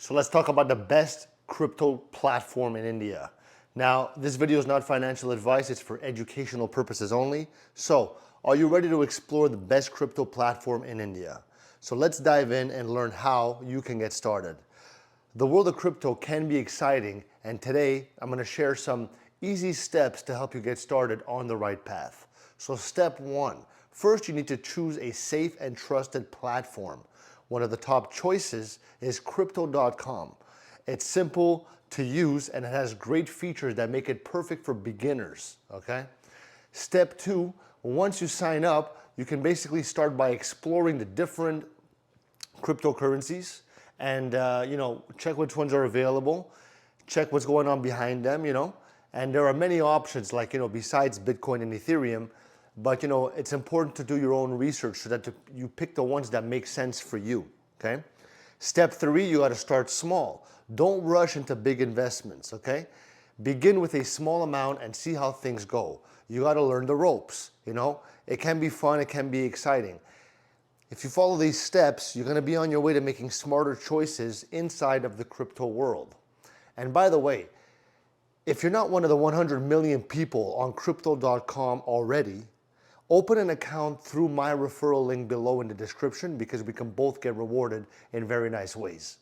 So let's talk about the best crypto platform in India. Now, this video is not financial advice, it's for educational purposes only. So, are you ready to explore the best crypto platform in India? So let's dive in and learn how you can get started. The world of crypto can be exciting, and today I'm going to share some easy steps to help you get started on the right path. So step one, first you need to choose a safe and trusted platform. One of the top choices is crypto.com. It's simple to use and it has great features that make it perfect for beginners, okay? Step two, once you sign up, you can basically start by exploring the different cryptocurrencies and check which ones are available, check what's going on behind them, and there are many options like, besides Bitcoin and Ethereum, but it's important to do your own research so that you pick the ones that make sense for you, okay? Step three, you got to start small. Don't rush into big investments, okay? Begin with a small amount and see how things go. You got to learn the ropes, It can be fun, it can be exciting. If you follow these steps, you're going to be on your way to making smarter choices inside of the crypto world. And by the way, if you're not one of the 100 million people on crypto.com already, open an account through my referral link below in the description because we can both get rewarded in very nice ways.